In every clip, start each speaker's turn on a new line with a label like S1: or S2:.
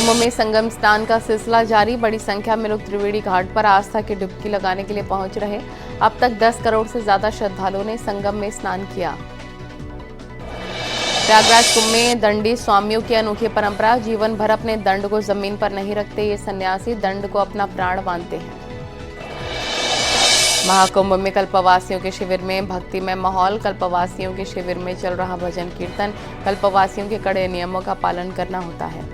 S1: महाकुंभ में संगम स्नान का सिलसिला जारी। बड़ी संख्या में लोग त्रिवेणी घाट पर आस्था की डुबकी लगाने के लिए पहुंच रहे। अब तक 10 करोड़ से ज्यादा श्रद्धालुओं ने संगम में स्नान किया। प्रयागराज कुंभ में दंडी स्वामियों की अनोखी परंपरा। जीवन भर अपने दंड को जमीन पर नहीं रखते ये सन्यासी दंड को अपना प्राण मानते हैं। महाकुंभ में कल्पवासियों के शिविर में भक्तिमय माहौल। कल्पवासियों के शिविर में चल रहा भजन कीर्तन। कल्पवासियों के कड़े नियमों का पालन करना होता है।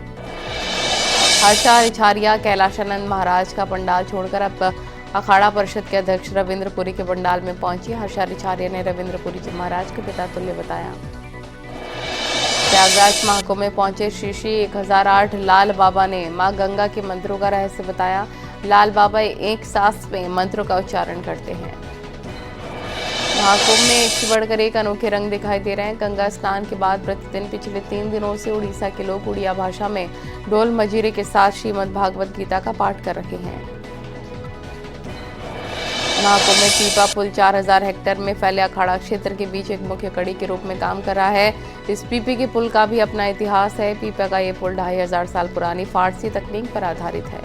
S1: हर्षा रिछारिया कैलाशानंद महाराज का पंडाल छोड़कर अब अखाड़ा परिषद के अध्यक्ष रविंद्रपुरी के पंडाल में पहुंची। हर्षा रिछारिया ने रविंद्रपुरी जी महाराज के पिता तुल्य बताया। प्रयागराज महाकुंभ में पहुंचे श्री श्री 1008 लाल बाबा ने मां गंगा के मंत्रों का रहस्य बताया। लाल बाबा एक सांस में मंत्रों का उच्चारण करते हैं। महाकुंभ में एक से बढ़कर एक अनोखे रंग दिखाई दे रहे हैं। गंगा स्नान के बाद प्रतिदिन पिछले 3 दिनों से उड़ीसा के लोग उड़िया भाषा में ढोल मजीरे के साथ श्रीमद् भागवत गीता का पाठ कर रहे हैं। महाकुंभ में पीपा पुल 4000 हेक्टेयर में फैले अखाड़ा क्षेत्र के बीच एक मुख्य कड़ी के रूप में काम कर रहा है। इस पीपे के पुल का भी अपना इतिहास है। पीपा का ये पुल 2500 साल पुरानी फारसी तकनीक पर आधारित है।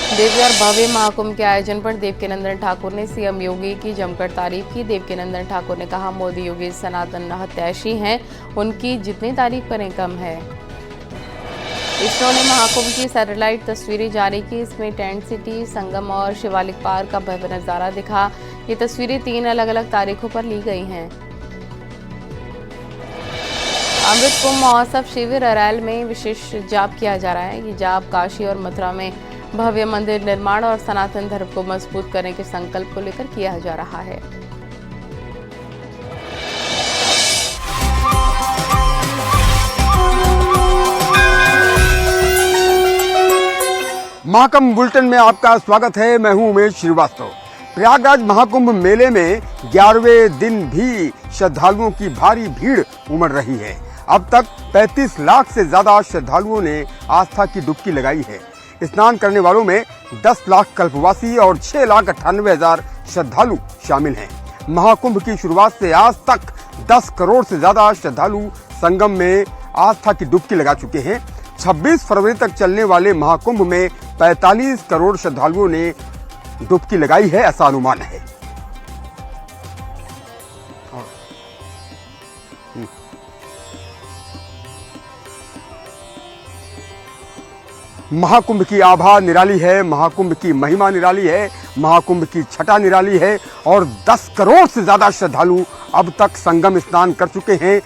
S1: दिव्य और भव्य महाकुंभ के आयोजन पर देवकीनंदन ठाकुर ने सीएम योगी की जमकर तारीफ की। देवकीनंदन ठाकुर ने कहा, मोदी योगी सनातन हत्याशी हैं, उनकी जितनी तारीफ करें कम है। इसरो ने महाकुंभ की सैटेलाइट तस्वीरें जारी की। इसमें टेंट सिटी, संगम और शिवालिक पार्क का भव्य नजारा दिखा। ये तस्वीरें 3 अलग अलग तारीखों पर ली गई हैं। अमृत कुंभ महोत्सव शिविर अरैल में विशेष जाप किया जा रहा है। ये जाप काशी और मथुरा में भव्य मंदिर निर्माण और सनातन धर्म को मजबूत करने के संकल्प को लेकर किया जा रहा है।
S2: महाकुंभ बुलेटिन में आपका स्वागत है। मैं हूं उमेश श्रीवास्तव। प्रयागराज महाकुंभ मेले में 11वें दिन भी श्रद्धालुओं की भारी भीड़ उमड़ रही है। अब तक 35 लाख से ज्यादा श्रद्धालुओं ने आस्था की डुबकी लगाई है। स्नान करने वालों में 10 लाख कल्पवासी और 6,98,000 श्रद्धालु शामिल हैं। महाकुंभ की शुरुआत से आज तक 10 करोड़ से ज्यादा श्रद्धालु संगम में आस्था की डुबकी लगा चुके हैं। 26 फरवरी तक चलने वाले महाकुंभ में 45 करोड़ श्रद्धालुओं ने डुबकी लगाई है, ऐसा अनुमान है। महाकुंभ की आभा निराली है, महाकुंभ की महिमा निराली है, महाकुंभ की छटा निराली है और 10 करोड़ से ज्यादा श्रद्धालु अब तक संगम स्नान कर चुके हैं।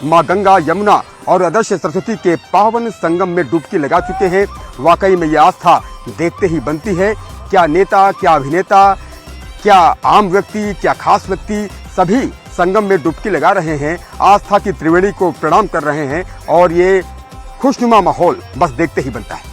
S2: मां गंगा, यमुना और अदृश्य सरस्वती के पावन संगम में डुबकी लगा चुके हैं। वाकई में यह आस्था देखते ही बनती है। क्या नेता, क्या अभिनेता, क्या आम व्यक्ति, क्या खास व्यक्ति, सभी संगम में डुबकी लगा रहे हैं, आस्था की त्रिवेणी को प्रणाम कर रहे हैं और ये खुशनुमा माहौल बस देखते ही बनता है।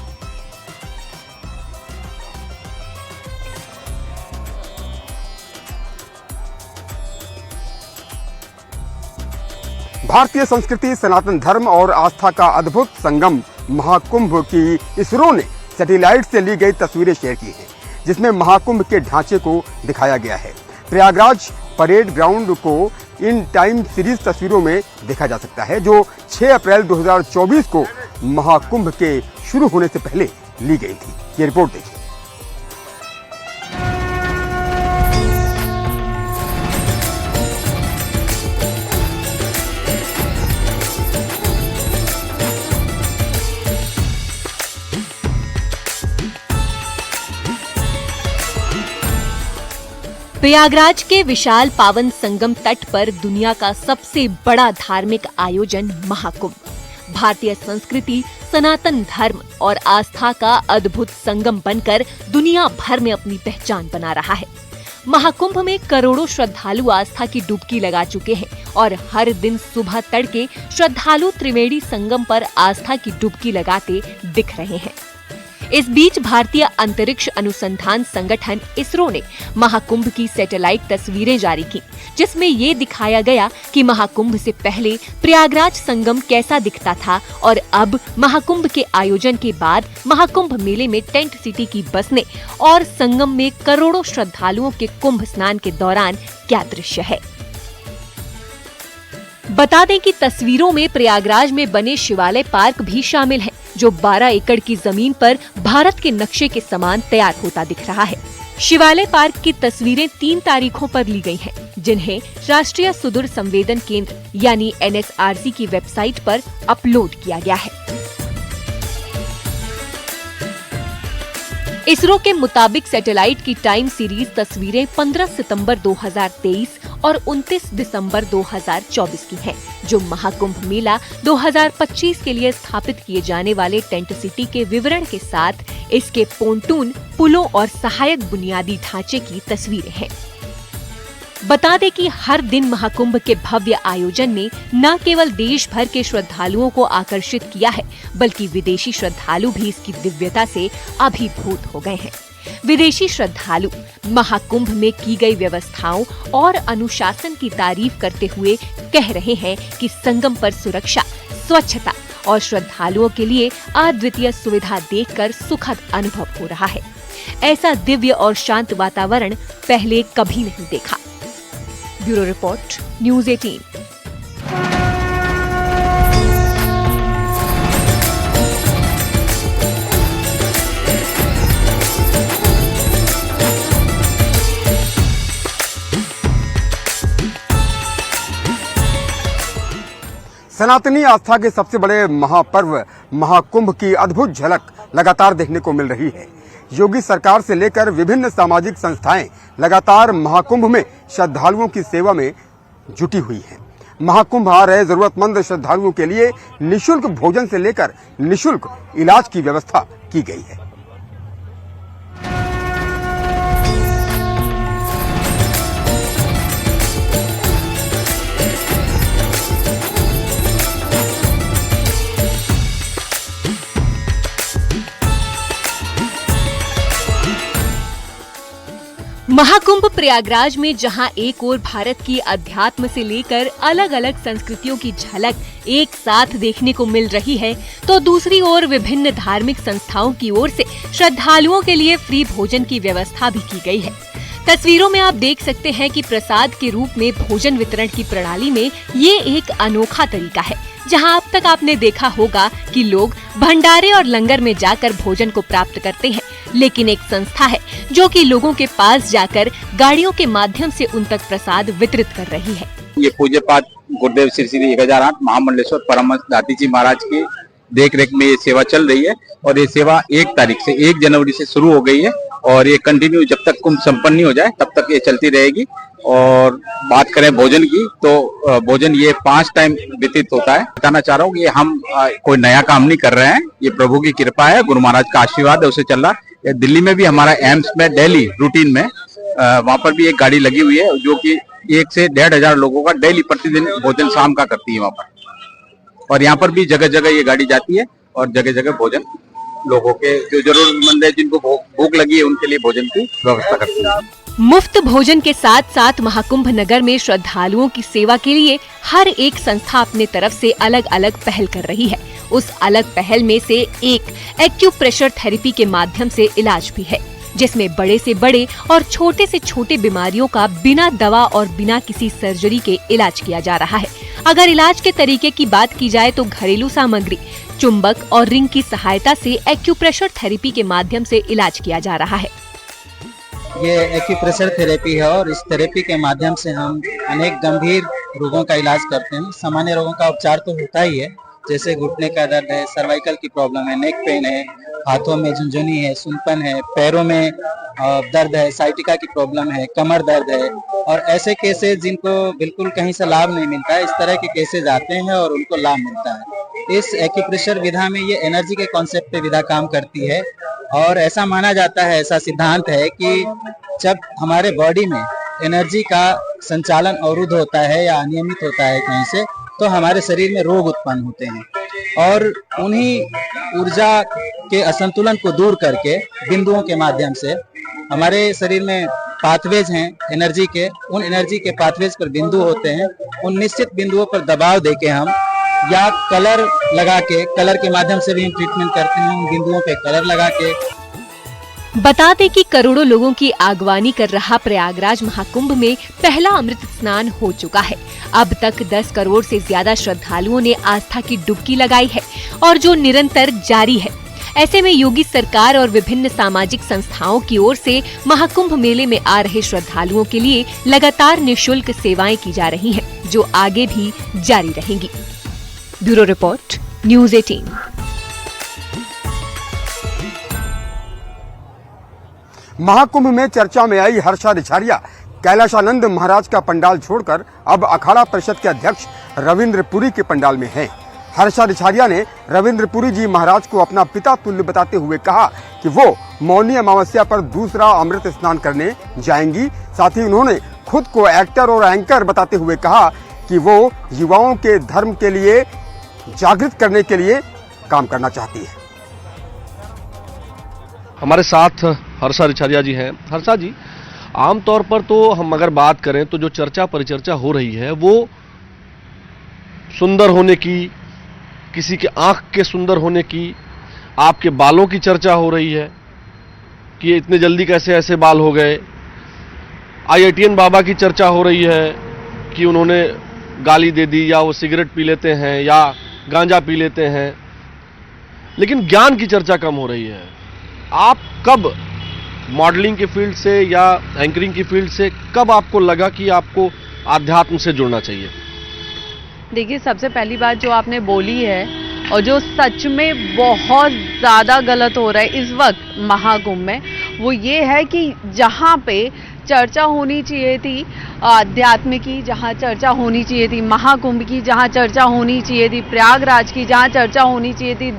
S2: भारतीय संस्कृति, सनातन धर्म और आस्था का अद्भुत संगम महाकुंभ की इसरो ने सैटेलाइट से ली गई तस्वीरें शेयर की हैं, जिसमें महाकुंभ के ढांचे को दिखाया गया है। प्रयागराज परेड ग्राउंड को इन टाइम सीरीज तस्वीरों में देखा जा सकता है, जो 6 अप्रैल 2024 को महाकुंभ के शुरू होने से पहले ली गई थी। ये रिपोर्ट देखिए।
S3: प्रयागराज के विशाल पावन संगम तट पर दुनिया का सबसे बड़ा धार्मिक आयोजन महाकुंभ भारतीय संस्कृति, सनातन धर्म और आस्था का अद्भुत संगम बनकर दुनिया भर में अपनी पहचान बना रहा है। महाकुंभ में करोड़ों श्रद्धालु आस्था की डुबकी लगा चुके हैं और हर दिन सुबह तड़के श्रद्धालु त्रिवेणी संगम पर आस्था की डुबकी लगाते दिख रहे हैं। इस बीच भारतीय अंतरिक्ष अनुसंधान संगठन इसरो ने महाकुंभ की सैटेलाइट तस्वीरें जारी की, जिसमें ये दिखाया गया कि महाकुंभ से पहले प्रयागराज संगम कैसा दिखता था और अब महाकुंभ के आयोजन के बाद महाकुंभ मेले में टेंट सिटी की बसने और संगम में करोड़ों श्रद्धालुओं के कुंभ स्नान के दौरान क्या दृश्य है। बता दें कि तस्वीरों में प्रयागराज में बने शिवालय पार्क भी शामिल है, जो 12 एकड़ की जमीन पर भारत के नक्शे के समान तैयार होता दिख रहा है। शिवालय पार्क की तस्वीरें 3 तारीखों पर ली गई हैं, जिन्हें राष्ट्रीय सुदूर संवेदन केंद्र यानी NSRC की वेबसाइट पर अपलोड किया गया है। इसरो के मुताबिक सैटेलाइट की टाइम सीरीज तस्वीरें 15 सितंबर 2023 और 29 दिसंबर 2024 की हैं, जो महाकुंभ मेला 2025 के लिए स्थापित किए जाने वाले टेंट सिटी के विवरण के साथ इसके पोंटून, पुलों और सहायक बुनियादी ढांचे की तस्वीरें हैं। बता दें कि हर दिन महाकुंभ के भव्य आयोजन ने न केवल देश भर के श्रद्धालुओं को आकर्षित किया है, बल्कि विदेशी श्रद्धालु भी इसकी दिव्यता से अभिभूत हो गए हैं। विदेशी श्रद्धालु महाकुंभ में की गई व्यवस्थाओं और अनुशासन की तारीफ करते हुए कह रहे हैं कि संगम पर सुरक्षा, स्वच्छता और श्रद्धालुओं के लिए अद्वितीय सुविधा देखकर सुखद अनुभव हो रहा है। ऐसा दिव्य और शांत वातावरण पहले कभी नहीं देखा। Bureau report, news 18।
S2: सनातनी आस्था के सबसे बड़े महापर्व महाकुंभ की अद्भुत झलक लगातार देखने को मिल रही है। योगी सरकार से लेकर विभिन्न सामाजिक संस्थाएं लगातार महाकुंभ में श्रद्धालुओं की सेवा में जुटी हुई हैं। महाकुंभ आ रहे जरूरतमंद श्रद्धालुओं के लिए निःशुल्क भोजन से लेकर निःशुल्क इलाज की व्यवस्था की गई है।
S3: महाकुंभ प्रयागराज में जहां एक ओर भारत की अध्यात्म से लेकर अलग अलग संस्कृतियों की झलक एक साथ देखने को मिल रही है, तो दूसरी ओर विभिन्न धार्मिक संस्थाओं की ओर से श्रद्धालुओं के लिए फ्री भोजन की व्यवस्था भी की गई है। तस्वीरों में आप देख सकते हैं कि प्रसाद के रूप में भोजन वितरण की प्रणाली में ये एक अनोखा तरीका है, जहां अब तक आपने देखा होगा कि लोग भंडारे और लंगर में जाकर भोजन को प्राप्त करते हैं, लेकिन एक संस्था है जो कि लोगों के पास जाकर गाड़ियों के माध्यम से उन तक प्रसाद वितरित कर रही है।
S4: ये पूज्य पाठ गुरुदेव श्री श्री 1008 महामंडलेश्वर परमहंस दाती जी महाराज की देख रेख में ये सेवा चल रही है और ये सेवा 1 तारीख से 1 जनवरी से शुरू हो गई है और ये कंटिन्यू जब तक कुंभ संपन्न नहीं हो जाए तब तक ये चलती रहेगी। और बात करें भोजन की तो भोजन ये 5 टाइम व्यतीत होता है। बताना चाह रहा हूँ कि हम कोई नया काम नहीं कर रहे हैं, ये प्रभु की कृपा है, गुरु महाराज का आशीर्वाद है, उसे चल रहा है। दिल्ली में भी हमारा एम्स में डेली रूटीन में वहाँ पर भी एक गाड़ी लगी हुई है जो कि 1 से 1,500 लोगों का डेली प्रतिदिन भोजन शाम का करती है वहाँ पर। और यहाँ पर भी जगह जगह ये गाड़ी जाती है और जगह जगह भोजन लोगों के जो जरूरतमंद है, जिनको भूख लगी है, उनके लिए भोजन की व्यवस्था करती है।
S3: मुफ्त भोजन के साथ साथ महाकुंभ नगर में श्रद्धालुओं की सेवा के लिए हर एक संस्था अपने तरफ से अलग अलग पहल कर रही है। उस अलग पहल में से एक एक्यूप्रेशर थेरेपी के माध्यम से इलाज भी है, जिसमें बड़े से बड़े और छोटे से छोटे बीमारियों का बिना दवा और बिना किसी सर्जरी के इलाज किया जा रहा है। अगर इलाज के तरीके की बात की जाए तो घरेलू सामग्री, चुंबक और रिंग की सहायता से एक्यूप्रेशर थेरेपी के माध्यम से इलाज किया जा रहा है।
S5: ये एक्यूप्रेशर थेरेपी है और इस थेरेपी के माध्यम से हम अनेक गंभीर रोगों का इलाज करते हैं। सामान्य रोगों का उपचार तो होता ही है, जैसे घुटने का दर्द है, सर्वाइकल की प्रॉब्लम है, नेक पेन है, हाथों में झुंझुनी है, सुनपन है, पैरों में दर्द है, साइटिका की प्रॉब्लम है, कमर दर्द है और ऐसे केसेस जिनको बिल्कुल कहीं से लाभ नहीं मिलता है, इस तरह के केसेस आते हैं और उनको लाभ मिलता है। इस एक्यूप्रेशर विधा में ये एनर्जी के कॉन्सेप्ट पे विधा काम करती है और ऐसा माना जाता है, ऐसा सिद्धांत है कि जब हमारे बॉडी में एनर्जी का संचालन अवरुद्ध होता है या अनियमित होता है कहीं से, तो हमारे शरीर में रोग उत्पन्न होते हैं और उन्हीं ऊर्जा के असंतुलन को दूर करके बिंदुओं के माध्यम से हमारे शरीर में पाथवेज हैं एनर्जी के, उन एनर्जी के पाथवेज पर बिंदु होते हैं, उन निश्चित बिंदुओं पर दबाव देके हम या कलर लगा के, कलर के माध्यम से भी हम ट्रीटमेंट करते हैं, उन बिंदुओं पे कलर लगा के।
S3: बता दें कि करोड़ों लोगों की आगवानी कर रहा प्रयागराज महाकुंभ में पहला अमृत स्नान हो चुका है। अब तक 10 करोड़ से ज्यादा श्रद्धालुओं ने आस्था की डुबकी लगाई है और जो निरंतर जारी है। ऐसे में योगी सरकार और विभिन्न सामाजिक संस्थाओं की ओर से महाकुंभ मेले में आ रहे श्रद्धालुओं के लिए लगातार निःशुल्क सेवाएं की जा रही हैं, जो आगे भी जारी रहेंगी। Bureau report, news 18।
S2: महाकुंभ में चर्चा में आई हर्षा रिछारिया कैलाशानंद महाराज का पंडाल छोड़कर अब अखाड़ा परिषद के अध्यक्ष रविंद्र पुरी के पंडाल में हैं। हर्षा रिछारिया ने रविंद्र पुरी जी महाराज को अपना पिता तुल्य बताते हुए कहा कि वो मौनी अमावस्या पर दूसरा अमृत स्नान करने जाएंगी। साथ ही उन्होंने खुद को एक्टर और एंकर बताते हुए कहा कि वो युवाओं के धर्म के लिए जागृत करने के लिए काम करना चाहती है।
S6: हमारे साथ हर्षा रिछारिया जी हैं। हर्षा जी, आमतौर पर तो हम अगर बात करें तो जो चर्चा परिचर्चा हो रही है वो सुंदर होने की, किसी के आंख के सुंदर होने की, आपके बालों की चर्चा हो रही है कि इतने जल्दी कैसे ऐसे बाल हो गए। IITN बाबा की चर्चा हो रही है कि उन्होंने गाली दे दी, या वो सिगरेट पी लेते हैं या गांजा पी लेते हैं, लेकिन ज्ञान की चर्चा कम हो रही है। आप कब मॉडलिंग की फील्ड से या एंकरिंग की फील्ड से कब आपको लगा कि आपको आध्यात्म से जुड़ना चाहिए?
S1: देखिए, सबसे पहली बात जो आपने बोली है और जो सच में बहुत ज़्यादा गलत हो रहा है इस वक्त महाकुंभ में, वो ये है कि जहाँ पे चर्चा होनी चाहिए थी अध्यात्म की, जहाँ चर्चा होनी चाहिए थी महाकुंभ की, जहाँ चर्चा होनी चाहिए थी प्रयागराज की, जहाँ चर्चा होनी चाहिए थी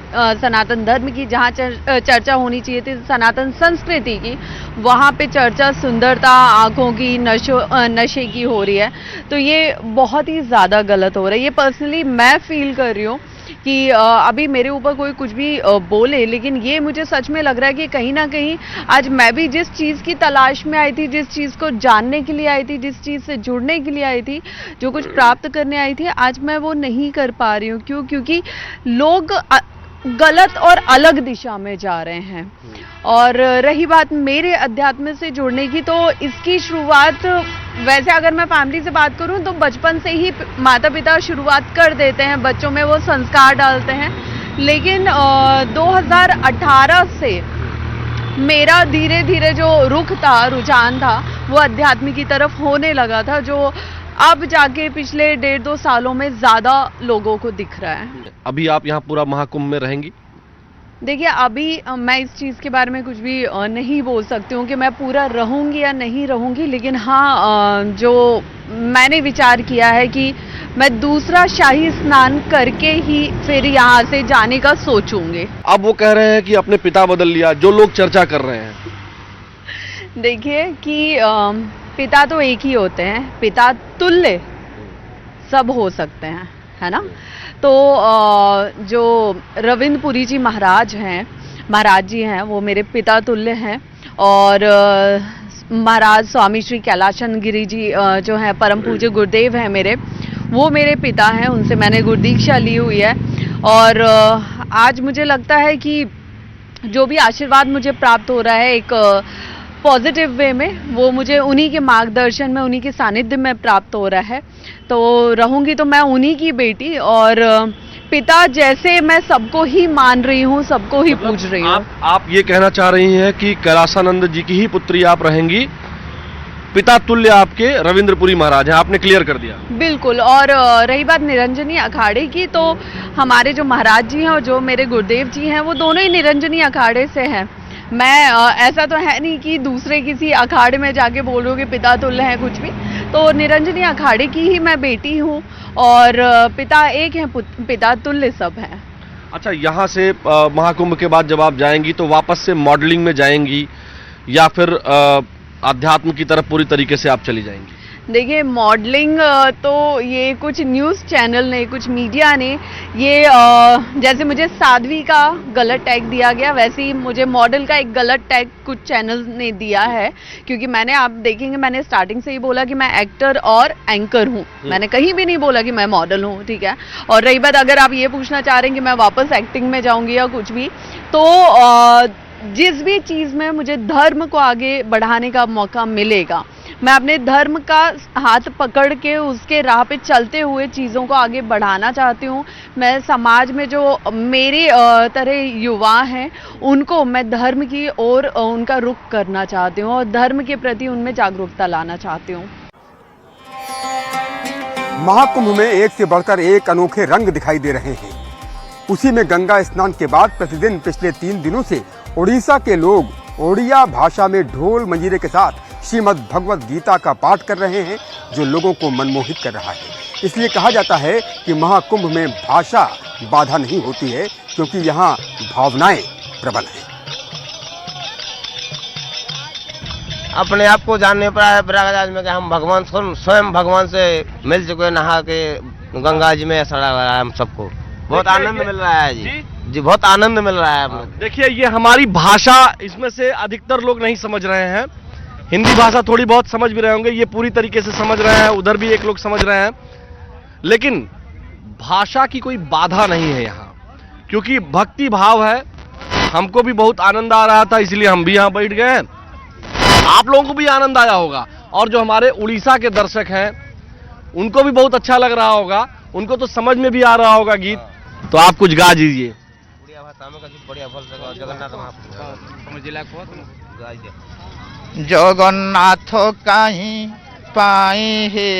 S1: सनातन धर्म की, जहाँ चर्चा होनी चाहिए थी सनातन संस्कृति की, वहाँ पे चर्चा सुंदरता, आँखों की, नशे की हो रही है। तो ये बहुत ही ज़्यादा गलत हो रहा है। ये पर्सनली मैं फील कर रही हूँ कि अभी मेरे ऊपर कोई कुछ भी बोले, लेकिन ये मुझे सच में लग रहा है कि कहीं ना कहीं आज मैं भी जिस चीज़ की तलाश में आई थी, जिस चीज़ को जानने के लिए आई थी, जिस चीज़ से जुड़ने के लिए आई थी, जो कुछ प्राप्त करने आई थी, आज मैं वो नहीं कर पा रही हूँ। क्यों? क्योंकि लोग गलत और अलग दिशा में जा रहे हैं। और रही बात मेरे अध्यात्म से जुड़ने की, तो इसकी शुरुआत वैसे अगर मैं फैमिली से बात करूं तो बचपन से ही माता पिता शुरुआत कर देते हैं, बच्चों में वो संस्कार डालते हैं। लेकिन 2018 से मेरा धीरे धीरे जो रुख था, रुझान था, वो अध्यात्म की तरफ होने लगा था, जो अब जाके पिछले 1.5-2 सालों में ज़्यादा लोगों को दिख रहा है।
S6: अभी आप यहाँ पूरा महाकुंभ में रहेंगी?
S1: देखिए, अभी मैं इस चीज़ के बारे में कुछ भी नहीं बोल सकती हूँ कि मैं पूरा रहूँगी या नहीं रहूँगी, लेकिन हाँ, जो मैंने विचार किया है कि मैं दूसरा शाही स्नान करके ही फिर यहाँ से जाने का सोचूंगी।
S6: अब वो कह रहे हैं कि अपने पिता बदल लिया, जो लोग चर्चा कर रहे हैं।
S1: देखिए कि पिता तो एक ही होते हैं, पिता तुल्य सब हो सकते हैं, है ना। तो जो रविंद्र पुरी जी महाराज जी हैं, वो मेरे पिता तुल्य हैं। और महाराज स्वामी श्री कैलाशचंद गिरी जी जो हैं, परम पूज्य गुरुदेव हैं मेरे, वो मेरे पिता हैं, उनसे मैंने गुरुदीक्षा ली हुई है। और आज मुझे लगता है कि जो भी आशीर्वाद मुझे प्राप्त हो रहा है एक पॉजिटिव वे में, वो मुझे उन्हीं के मार्गदर्शन में, उन्हीं के सानिध्य में प्राप्त हो रहा है। तो रहूंगी तो मैं उन्हीं की बेटी, और पिता जैसे मैं सबको ही मान रही हूँ, सबको ही पूज रही हूँ।
S6: आप ये कहना चाह रही हैं कि कैलाशानंद जी की ही पुत्री आप रहेंगी, पिता तुल्य आपके रविंद्रपुरी महाराज हैं, आपने क्लियर कर दिया।
S1: बिल्कुल। और रही बात निरंजनी अखाड़े की, तो हमारे जो महाराज जी हैं और जो मेरे गुरुदेव जी हैं, वो दोनों ही निरंजनी अखाड़े से हैं। मैं ऐसा तो है नहीं कि दूसरे किसी अखाड़े में जाके बोल रही हूँ कि पिता तुल्य है कुछ भी। तो निरंजनी अखाड़े की ही मैं बेटी हूँ, और पिता एक हैं, पिता तुल्य सब हैं।
S6: अच्छा, यहाँ से महाकुंभ के बाद जब आप जाएंगी तो वापस से मॉडलिंग में जाएंगी या फिर अध्यात्म की तरफ पूरी तरीके से आप चली जाएंगी?
S1: देखिए, मॉडलिंग तो ये कुछ न्यूज़ चैनल ने, कुछ मीडिया ने ये जैसे मुझे साध्वी का गलत टैग दिया गया, वैसे ही मुझे मॉडल का एक गलत टैग कुछ चैनल ने दिया है। क्योंकि मैंने, आप देखेंगे, मैंने स्टार्टिंग से ही बोला कि मैं एक्टर और एंकर हूँ, मैंने कहीं भी नहीं बोला कि मैं मॉडल हूँ, ठीक है। और रही बात, अगर आप ये पूछना चाह रहे हैं कि मैं वापस एक्टिंग में जाऊँगी या कुछ भी, तो
S7: जिस भी चीज़ में मुझे धर्म को आगे बढ़ाने का मौका मिलेगा, मैं अपने धर्म का हाथ पकड़ के उसके राह पे चलते हुए चीज़ों को आगे बढ़ाना चाहती हूँ। मैं समाज में जो मेरे तरह युवा हैं उनको मैं धर्म की ओर उनका रुख करना चाहती हूँ और धर्म के प्रति उनमें जागरूकता लाना चाहती हूँ।
S2: महाकुंभ में एक से बढ़कर एक अनोखे रंग दिखाई दे रहे हैं। उसी में गंगा स्नान के बाद प्रतिदिन पिछले 3 दिनों से उड़ीसा के लोग ओडिया भाषा में ढोल मंजीरे के साथ श्रीमद् भगवद गीता का पाठ कर रहे हैं, जो लोगों को मनमोहित कर रहा है। इसलिए कहा जाता है कि महाकुंभ में भाषा बाधा नहीं होती है, क्योंकि यहाँ भावनाएं प्रबल हैं।
S8: अपने आप को जानने पर आया प्रयागराज में कि हम भगवान स्वयं भगवान से मिल चुके, नहा के गंगा जी में ऐसा लग रहा है हम सबको बहुत आनंद मिल रहा है जी बहुत आनंद मिल रहा है हम।
S6: देखिए, ये हमारी भाषा, इसमें से अधिकतर लोग नहीं समझ रहे हैं। हिंदी भाषा थोड़ी बहुत समझ भी रहे होंगे, ये पूरी तरीके से समझ रहे हैं, उधर भी एक लोग समझ रहे हैं, लेकिन भाषा की कोई बाधा नहीं है यहाँ, क्योंकि भक्ति भाव है। हमको भी बहुत आनंद आ रहा था, इसलिए हम भी यहाँ बैठ गए हैं। आप लोगों को भी आनंद आया होगा, और जो हमारे उड़ीसा के दर्शक हैं उनको भी बहुत अच्छा लग रहा होगा, उनको तो समझ में भी आ रहा होगा गीत। तो आप कुछ गा दीजिए।
S9: जगन्नाथ कहीं पाए हे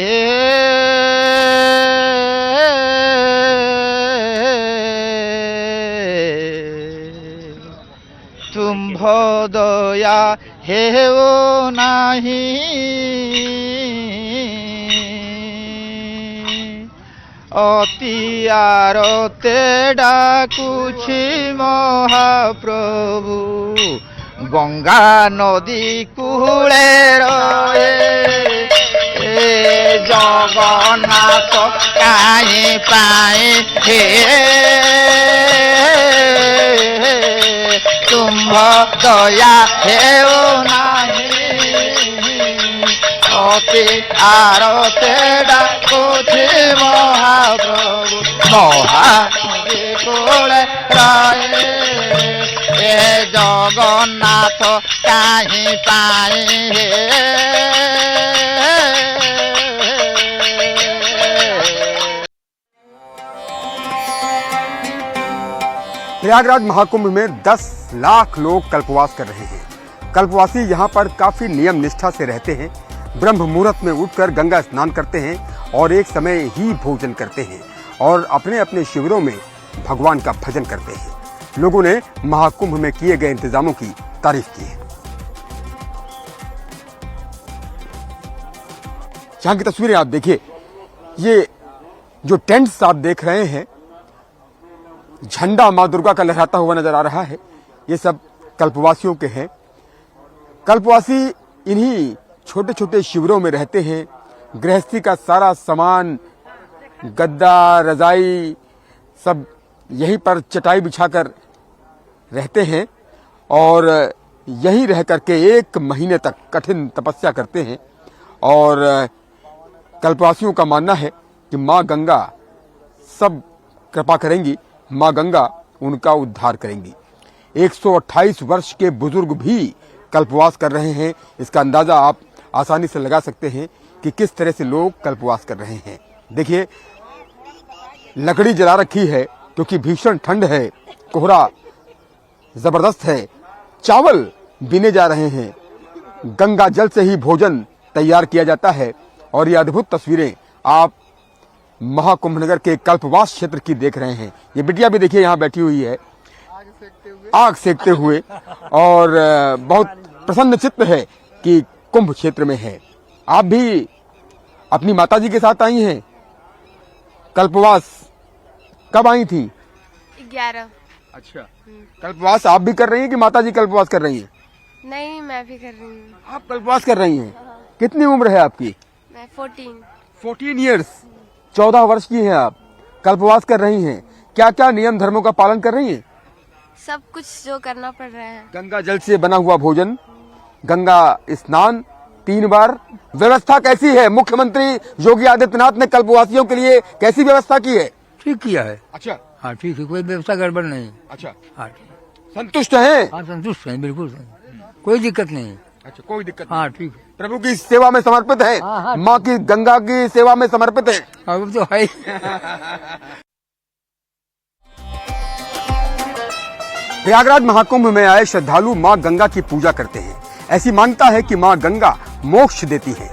S9: तुम दया हे वो नहीं अति आरते डाकुछि महाप्रभु गंगा नदी कूले रहे जगन्नाथ काहे पाए हे तुम दया हेओ नाही अति आरते डाकुछि महाप्रभु महानदी कूले रहे जगन्नाथ काहे पाए
S2: प्रयागराज महाकुंभ में 10 लाख लोग कल्पवास कर रहे हैं। कल्पवासी यहाँ पर काफी नियम निष्ठा से रहते हैं, ब्रह्म मुहूर्त में उठकर गंगा स्नान करते हैं और एक समय ही भोजन करते हैं और अपने अपने शिविरों में भगवान का भजन करते हैं। लोगों ने महाकुंभ में किए गए इंतजामों की तारीफ की है। यहाँ की तस्वीरें आप देखिए, ये जो टेंट्स आप देख रहे हैं, झंडा मां दुर्गा का लहराता हुआ नजर आ रहा है, ये सब कल्पवासियों के हैं। कल्पवासी इन्हीं छोटे छोटे शिविरों में रहते हैं। गृहस्थी का सारा सामान, गद्दा, रजाई, सब यहीं पर चटाई बिछाकर रहते हैं और यहीं रह करके 1 महीने तक कठिन तपस्या करते हैं। और कल्पवासियों का मानना है कि माँ गंगा सब कृपा करेंगी, माँ गंगा उनका उद्धार करेंगी। 128 वर्ष के बुजुर्ग भी कल्पवास कर रहे हैं। इसका अंदाजा आप आसानी से लगा सकते हैं कि किस तरह से लोग कल्पवास कर रहे हैं। देखिए, लकड़ी जला रखी है क्योंकि भीषण ठंड है, कोहरा जबरदस्त है, चावल बीने जा रहे हैं, गंगा जल से ही भोजन तैयार किया जाता है। और ये अद्भुत तस्वीरें आप महाकुंभ नगर के कल्पवास क्षेत्र की देख रहे हैं। ये बिटिया भी देखिए यहाँ बैठी हुई है आग सेकते हुए और बहुत प्रसन्न चित्त है कि कुंभ क्षेत्र में है। आप भी अपनी माताजी के साथ आई हैं कल्पवास? कब आई थी?
S10: 11।
S2: अच्छा, कल्पवास आप भी कर रही हैं कि माताजी कल्पवास कर रही हैं?
S10: नहीं, मैं भी कर रही हूँ।
S2: आप कल्पवास कर रही हैं? कितनी उम्र है आपकी?
S10: मैं 14।
S2: 14 ईयर्स, 14 वर्ष की हैं आप, कल्पवास कर रही हैं। क्या क्या नियम धर्मों का पालन कर रही हैं?
S10: सब कुछ जो करना पड़ रहा है।
S2: गंगा जल से बना हुआ भोजन, गंगा स्नान 3 बार। व्यवस्था कैसी है? मुख्यमंत्री योगी आदित्यनाथ ने कल्पवासियों के लिए कैसी व्यवस्था की है?
S11: ठीक किया है।
S2: अच्छा,
S11: हाँ ठीक है, कोई व्यवस्था गड़बड़ नहीं।
S2: अच्छा,
S11: हाँ
S2: संतुष्ट हैं?
S11: हाँ संतुष्ट हैं, बिल्कुल कोई दिक्कत नहीं।
S2: अच्छा, कोई दिक्कत
S11: हाँ ठीक है।
S2: प्रभु की सेवा में समर्पित है?
S11: हाँ।
S2: माँ की गंगा की सेवा में समर्पित है?
S11: अब तो है।
S2: प्रयागराज महाकुंभ में आए श्रद्धालु मां गंगा की पूजा करते हैं। ऐसी मान्यता है कि मां गंगा मोक्ष देती है।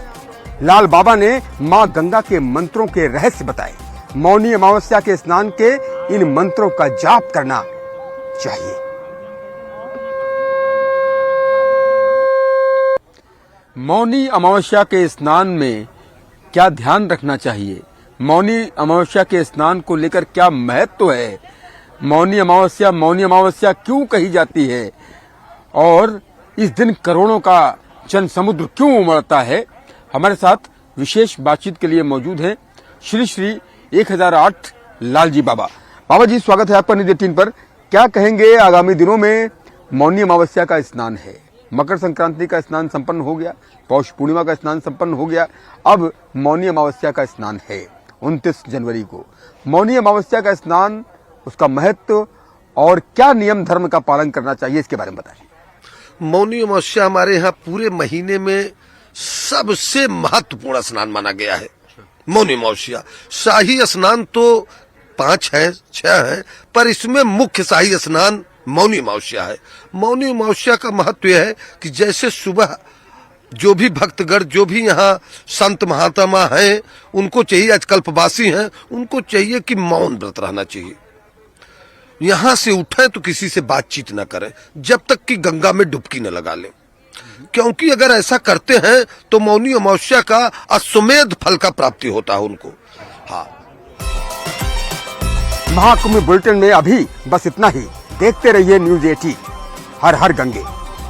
S2: लाल बाबा ने मां गंगा के मंत्रों के रहस्य बताए। मौनी अमावस्या के स्नान के इन मंत्रों का जाप करना चाहिए। मौनी अमावस्या के स्नान में क्या ध्यान रखना चाहिए? मौनी अमावस्या के स्नान को लेकर क्या महत्व है? मौनी अमावस्या क्यों कही जाती है? और इस दिन करोड़ों का जन समुद्र क्यों उमड़ता है? हमारे साथ विशेष बातचीत के लिए मौजूद हैं श्री श्री 1008 लालजी बाबा। बाबा जी, स्वागत है आपका निधि 3 पर। क्या कहेंगे? आगामी दिनों में मौनी अमावस्या का स्नान है, मकर संक्रांति का स्नान संपन्न हो गया, पौष पूर्णिमा का स्नान संपन्न हो गया, अब मौनी अमावस्या का स्नान है 29 जनवरी को। मौनी अमावस्या का स्नान, उसका महत्व और क्या नियम धर्म का पालन करना चाहिए, इसके बारे में बताएं।
S12: मौनी अमावस्या हमारे यहाँ पूरे महीने में सबसे महत्वपूर्ण स्नान माना गया है। मौनी अमावस्या, शाही स्नान तो 5 है 6 है, पर इसमें मुख्य शाही स्नान मौनी अमावस्या है। मौनी अमावस्या का महत्व यह है कि जैसे सुबह जो भी भक्तगण, जो भी यहाँ संत महात्मा हैं, उनको चाहिए, आज कल्पवासी हैं, उनको चाहिए कि मौन व्रत रहना चाहिए। यहां से उठें तो किसी से बातचीत न करें जब तक कि गंगा में डुबकी न लगा लें, क्योंकि अगर ऐसा करते हैं तो मौनी अमावस्या का अश्वमेध फल का प्राप्ति होता है उनको। हाँ,
S2: महाकुंभ बुलेटिन में अभी बस इतना ही। देखते रहिए न्यूज़ 18, हर हर गंगे।